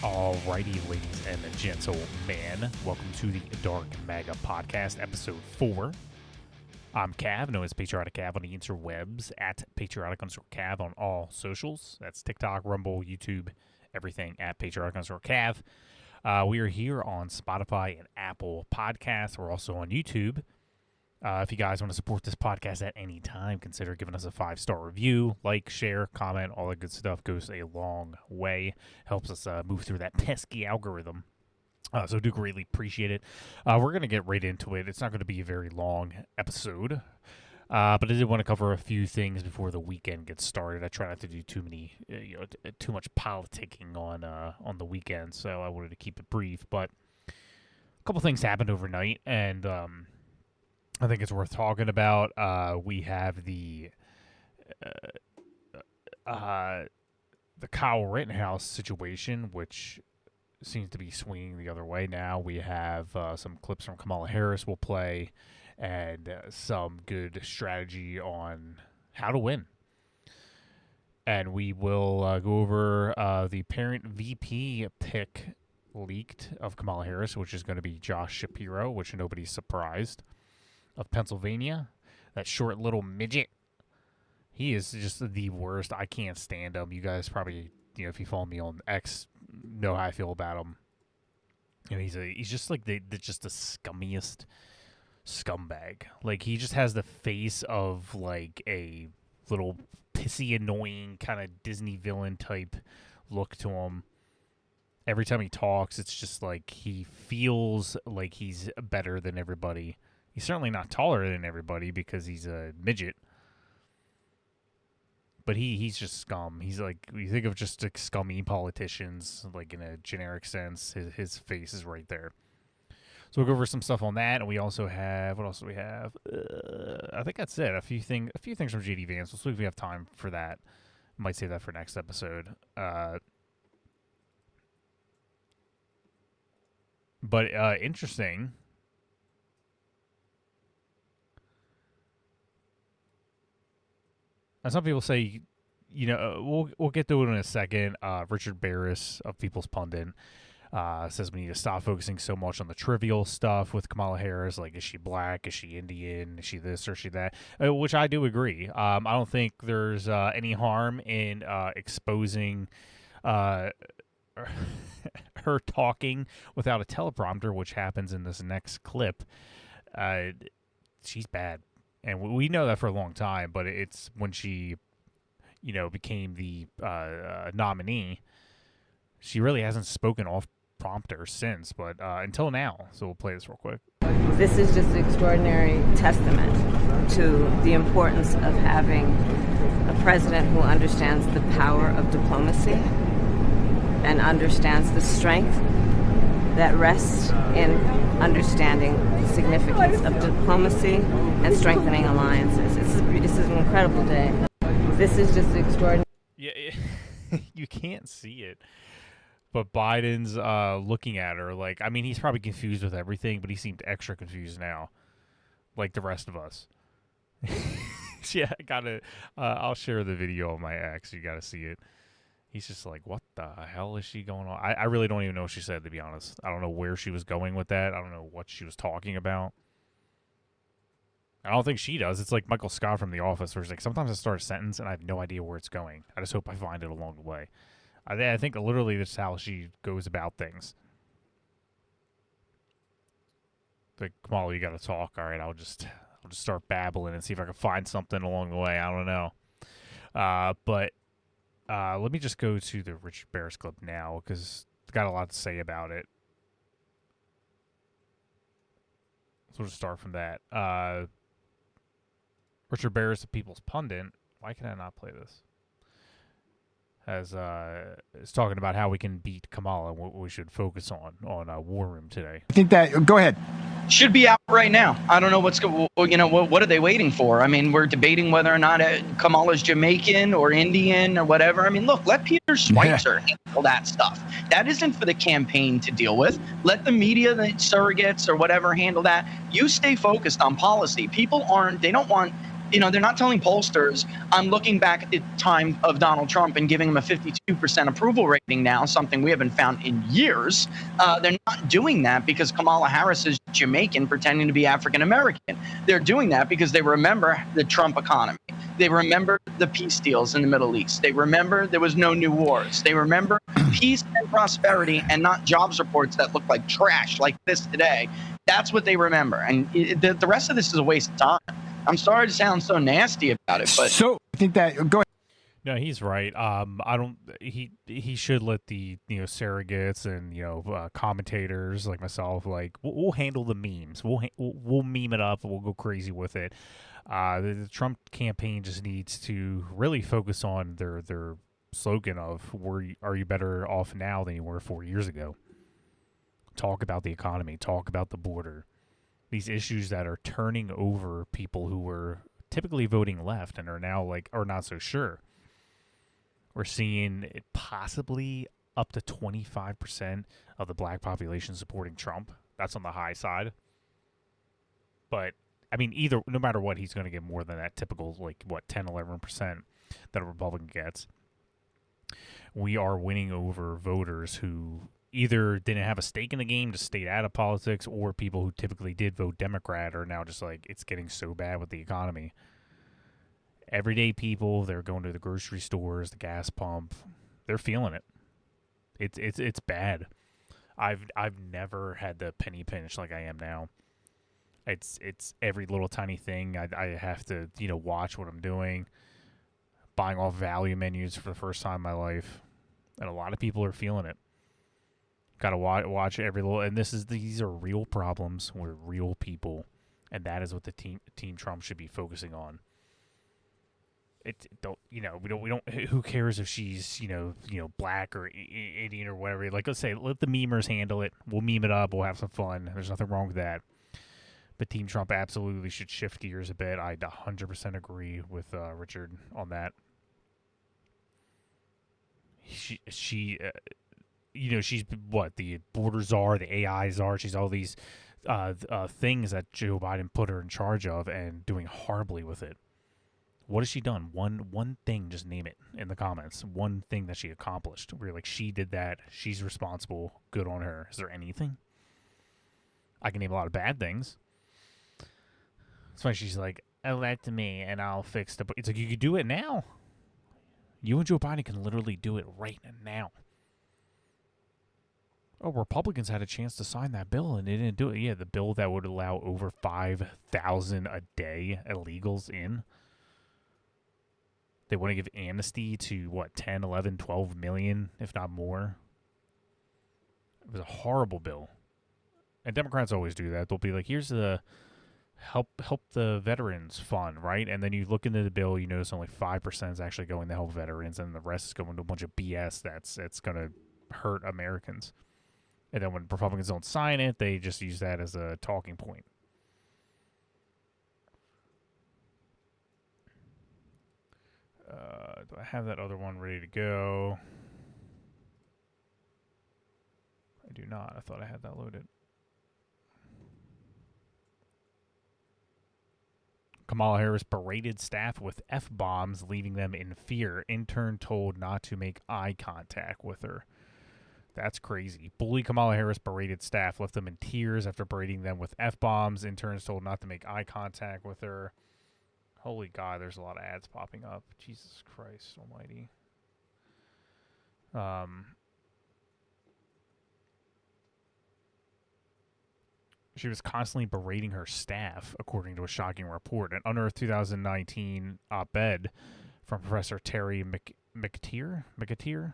Alrighty, ladies and gentlemen, welcome to the Dark Maga Podcast, episode 4. I'm Cav, known as Patriotic Cav on the interwebs, at Patriotic_Cav on all socials. That's TikTok, Rumble, YouTube, everything at Patriotic_Cav. We are here on Spotify and Apple Podcasts. We're also on YouTube. If you guys want to support this podcast at any time, consider giving us a 5-star review, like, share, comment, all that good stuff goes a long way. Helps us move through that pesky algorithm. So do greatly appreciate it. We're going to get right into it. It's not going to be a very long episode, but I did want to cover a few things before the weekend gets started. I try not to do too much politicking on the weekend, so I wanted to keep it brief. But a couple things happened overnight, and I think it's worth talking about. We have the Kyle Rittenhouse situation, which seems to be swinging the other way now. We have some clips from Kamala Harris we'll play, and some good strategy on how to win. And we will go over the parent VP pick leaked of Kamala Harris, which is going to be Josh Shapiro, which nobody's surprised, of Pennsylvania. That short little midget. He is just the worst. I can't stand him. You guys probably, if you follow me on X, know how I feel about him. He's just like the scummiest scumbag. Like, he just has the face of like a little pissy, annoying kind of Disney villain type look to him. Every time he talks, it's just like he feels like he's better than everybody. He's certainly not taller than everybody because he's a midget. But he's just scum. He's like, you think of just like scummy politicians, like in a generic sense, his face is right there. So we'll go over some stuff on that, and we also have, what else do we have? I think that's it. A few things from JD Vance. We'll see if we have time for that. Might save that for next episode. But interesting. And some people say, we'll get to it in a second. Richard Barris of People's Pundit says we need to stop focusing so much on the trivial stuff with Kamala Harris. Like, is she black? Is she Indian? Is she this or is she that? Which I do agree. I don't think there's any harm in exposing her talking without a teleprompter, which happens in this next clip. She's bad. And we know that for a long time, but it's when she, became the nominee, she really hasn't spoken off prompter since, but until now. So we'll play this real quick. This is just an extraordinary testament to the importance of having a president who understands the power of diplomacy and understands the strength that rests in understanding the significance of diplomacy and strengthening alliances. This is an incredible day. This is just extraordinary. Yeah, you can't see it. But Biden's looking at her like, I mean, he's probably confused with everything, but he seemed extra confused now, like the rest of us. Yeah, I'll share the video on my X. You gotta see it. He's just like, what the hell is she going on? I really don't even know what she said, to be honest. I don't know where she was going with that. I don't know what she was talking about. I don't think she does. It's like Michael Scott from The Office, where he's like, sometimes I start a sentence and I have no idea where it's going. I just hope I find it along the way. I think literally that's how she goes about things. Like, Kamala, you got to talk. All right, I'll just start babbling and see if I can find something along the way. I don't know. But let me just go to the Richard Barris clip now, because it's got a lot to say about it. So we'll just start from that. Richard Barris of People's Pundit. Why can I not play this? Is talking about how we can beat Kamala and what we should focus on War Room today. I think that, go ahead. Should be out right now. I don't know what are they waiting for? I mean, we're debating whether or not Kamala's Jamaican or Indian or whatever. I mean, look, let Peter Schweitzer handle that stuff. That isn't for the campaign to deal with. Let the media, the surrogates or whatever handle that. You stay focused on policy. People don't want They're not telling pollsters, I'm looking back at the time of Donald Trump and giving him a 52% approval rating now, something we haven't found in years. They're not doing that because Kamala Harris is Jamaican pretending to be African American. They're doing that because they remember the Trump economy. They remember the peace deals in the Middle East. They remember there was no new wars. They remember peace and prosperity and not jobs reports that look like trash like this today. That's what they remember. And the rest of this is a waste of time. I'm sorry to sound so nasty about it, but so I think that go ahead. No, he's right. I don't. He should let the surrogates and commentators like myself we'll handle the memes. We'll meme it up and we'll go crazy with it. The Trump campaign just needs to really focus on their slogan of are you better off now than you were 4 years ago. Talk about the economy. Talk about the border. These issues that are turning over people who were typically voting left and are now are not so sure. We're seeing it possibly up to 25% of the black population supporting Trump. That's on the high side. But, I mean, no matter what, he's going to get more than that typical, 10, 11% that a Republican gets. We are winning over voters who either didn't have a stake in the game, just stayed out of politics, or people who typically did vote Democrat are now just it's getting so bad with the economy. Everyday people, they're going to the grocery stores, the gas pump, they're feeling it. It's bad. I've never had the penny pinch like I am now. It's every little tiny thing. I have to watch what I'm doing. Buying off value menus for the first time in my life, and a lot of people are feeling it. Got to watch every little, and these are real problems with real people, and that is what the team Trump should be focusing on. We don't. Who cares if she's black or Indian or whatever? Let's say let the memers handle it. We'll meme it up. We'll have some fun. There's nothing wrong with that. But Team Trump absolutely should shift gears a bit. I 100% agree with Richard on that. She's what the border czar, the AI czar. She's all these things that Joe Biden put her in charge of, and doing horribly with it. What has she done? One thing, just name it in the comments. One thing that she accomplished. Where she did that. She's responsible. Good on her. Is there anything? I can name a lot of bad things. It's funny. She's like, "Oh, that to me, and I'll fix the." It's like you could do it now. You and Joe Biden can literally do it right now. Oh, Republicans had a chance to sign that bill, and they didn't do it. Yeah, the bill that would allow over 5,000 a day illegals in. They want to give amnesty to, 10, 11, 12 million, if not more. It was a horrible bill. And Democrats always do that. They'll be like, here's the help the veterans fund, right? And then you look into the bill, you notice only 5% is actually going to help veterans, and the rest is going to a bunch of BS that's going to hurt Americans. And then when Republicans don't sign it, they just use that as a talking point. Do I have that other one ready to go? I do not. I thought I had that loaded. Kamala Harris berated staff with F-bombs, leaving them in fear. Intern told not to make eye contact with her. That's crazy. Bully Kamala Harris berated staff, left them in tears after berating them with F-bombs. Interns told not to make eye contact with her. Holy God, there's a lot of ads popping up. Jesus Christ almighty. She was constantly berating her staff, according to a shocking report. An Unearthed 2019 op-ed from Professor Terry McAteer,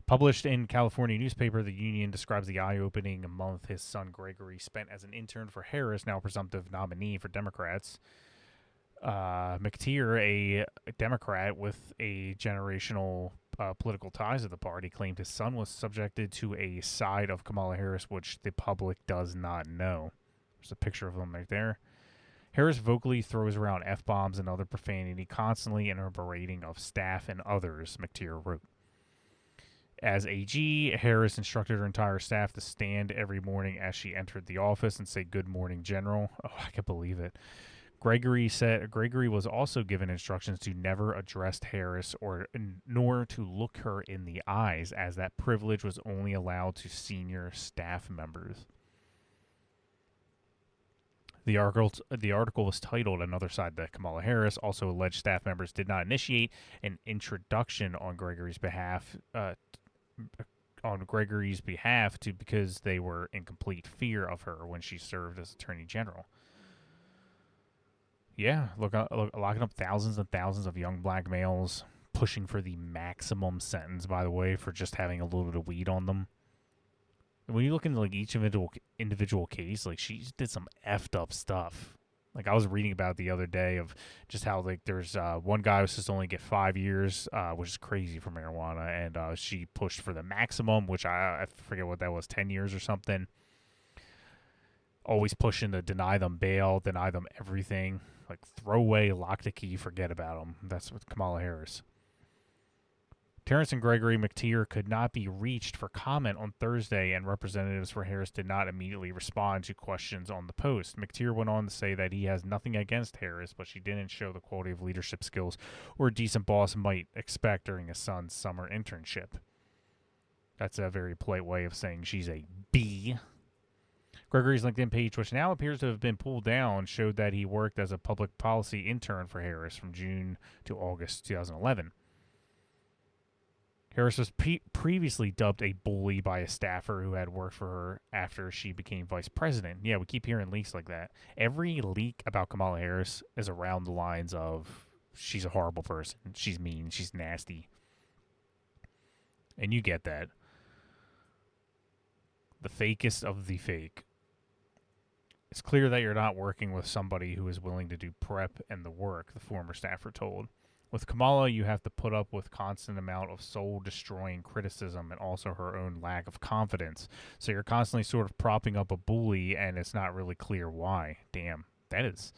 published in California newspaper, the Union describes the eye-opening month his son Gregory spent as an intern for Harris, now presumptive nominee for Democrats. McTeer, a Democrat with a generational political ties to the party, claimed his son was subjected to a side of Kamala Harris which the public does not know. There's a picture of him right there. Harris vocally throws around F-bombs and other profanity constantly in her berating of staff and others, McTeer wrote. As AG, Harris instructed her entire staff to stand every morning as she entered the office and say, "Good morning, General." Oh, I can't believe it. Gregory was also given instructions to never address Harris nor to look her in the eyes, as that privilege was only allowed to senior staff members. The article was titled "Another Side to Kamala Harris." Also alleged staff members did not initiate an introduction on Gregory's behalf because they were in complete fear of her when she served as Attorney General. Yeah, locking up thousands and thousands of young black males, pushing for the maximum sentence, by the way, for just having a little bit of weed on them. When you look into like each individual case, like she did some effed up stuff. Like I was reading about the other day of just how like there's one guy who's supposed to only get 5 years, which is crazy for marijuana, and she pushed for the maximum, which I forget what that was, 10 years or something. Always pushing to deny them bail, deny them everything. Like throw away, lock the key, forget about them. That's with Kamala Harris. Terrence and Gregory McTeer could not be reached for comment on Thursday, and representatives for Harris did not immediately respond to questions on the post. McTeer went on to say that he has nothing against Harris, but she didn't show the quality of leadership skills or a decent boss might expect during his son's summer internship. That's a very polite way of saying she's a B. Gregory's LinkedIn page, which now appears to have been pulled down, showed that he worked as a public policy intern for Harris from June to August 2011. Harris was previously dubbed a bully by a staffer who had worked for her after she became vice president. Yeah, we keep hearing leaks like that. Every leak about Kamala Harris is around the lines of she's a horrible person, she's mean, she's nasty. And you get that. The fakest of the fake. It's clear that you're not working with somebody who is willing to do prep and the work, the former staffer told. With Kamala, you have to put up with constant amount of soul-destroying criticism and also her own lack of confidence. So you're constantly sort of propping up a bully, and it's not really clear why. Damn, that is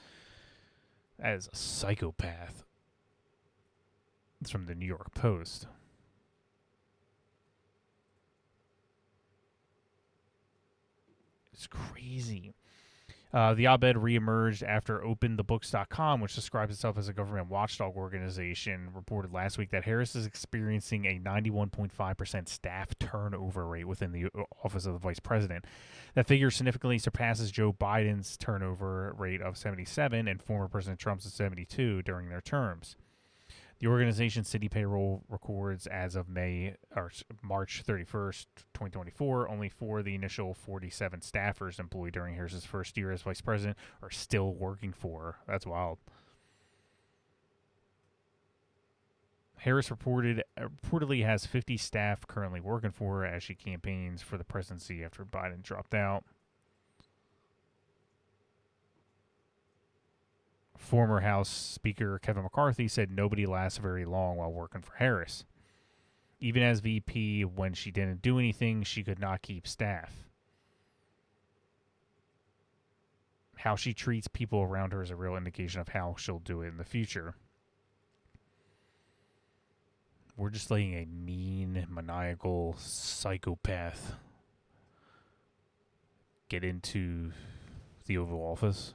a psychopath. It's from the New York Post. It's crazy. The op-ed reemerged after OpenTheBooks.com, which describes itself as a government watchdog organization, reported last week that Harris is experiencing a 91.5% staff turnover rate within the office of the vice president. That figure significantly surpasses Joe Biden's turnover rate of 77 and former President Trump's of 72 during their terms. The organization's city payroll records as of March 31st, 2024, only 4 of the initial 47 staffers employed during Harris's first year as vice president are still working for her. That's wild. Harris reportedly has 50 staff currently working for her as she campaigns for the presidency after Biden dropped out. Former House Speaker Kevin McCarthy said nobody lasts very long while working for Harris. Even as VP, when she didn't do anything, she could not keep staff. How she treats people around her is a real indication of how she'll do it in the future. We're just letting a mean, maniacal psychopath get into the Oval Office.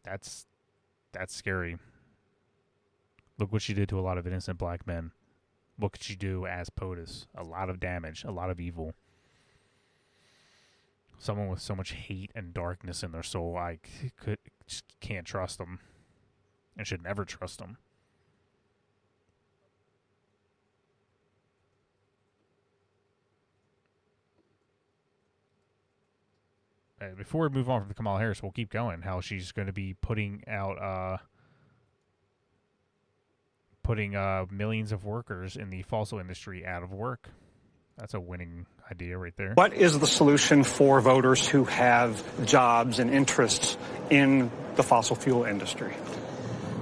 That's scary. Look what she did to a lot of innocent black men. What could she do as POTUS? A lot of damage, a lot of evil. Someone with so much hate and darkness in their soul, I just can't trust them. And should never trust them. Before we move on from Kamala Harris, we'll keep going. How she's going to be putting millions of workers in the fossil industry out of work. That's a winning idea right there. What is the solution for voters who have jobs and interests in the fossil fuel industry?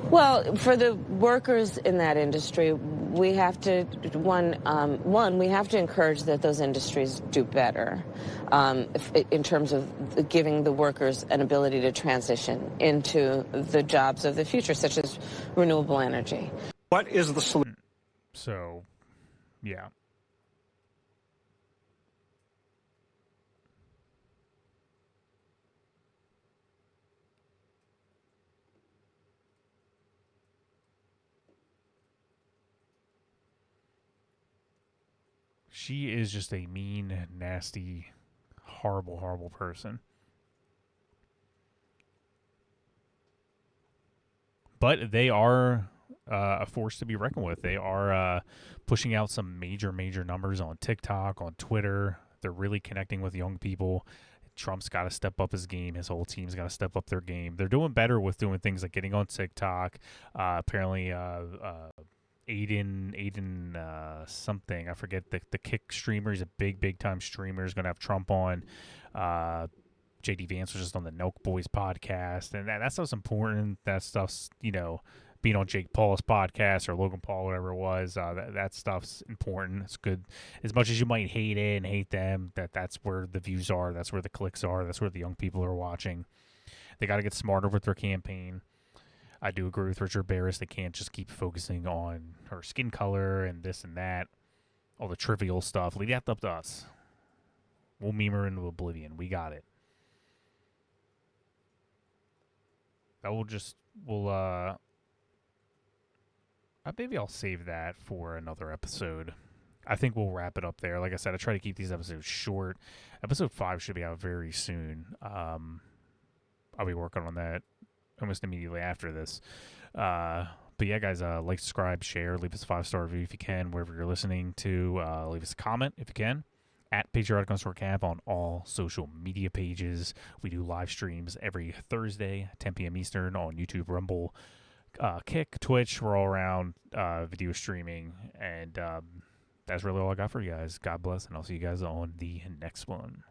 Well, for the workers in that industry, we have to, we have to encourage that those industries do better in terms of giving the workers an ability to transition into the jobs of the future, such as renewable energy. What is the solution? So, yeah. She is just a mean, nasty, horrible, horrible person. But they are a force to be reckoned with. They are pushing out some major, major numbers on TikTok, on Twitter. They're really connecting with young people. Trump's got to step up his game. His whole team's got to step up their game. They're doing better with doing things like getting on TikTok. Apparently, Aiden something. I forget the kick streamer. He's a big time streamer. He's going to have Trump on. JD Vance was just on the Nelk Boys podcast. And that stuff's important. That stuff's, being on Jake Paul's podcast or Logan Paul, whatever it was, that stuff's important. It's good. As much as you might hate it and hate them, that's where the views are. That's where the clicks are. That's where the young people are watching. They got to get smarter with their campaign. I do agree with Richard Barris. They can't just keep focusing on her skin color and this and that, all the trivial stuff. Leave that up to us. We'll meme her into oblivion. We got it. Maybe I'll save that for another episode. I think we'll wrap it up there. Like I said, I try to keep these episodes short. Episode 5 should be out very soon. I'll be working on that almost immediately after this. But yeah, guys, like, subscribe, share, leave us a 5-star review if you can, wherever you're listening to. Leave us a comment if you can. At Patriotic_Cap on all social media pages. We do live streams every Thursday, 10 p.m. Eastern on YouTube, Rumble, Kick, Twitch. We're all around video streaming. And that's really all I got for you guys. God bless, and I'll see you guys on the next one.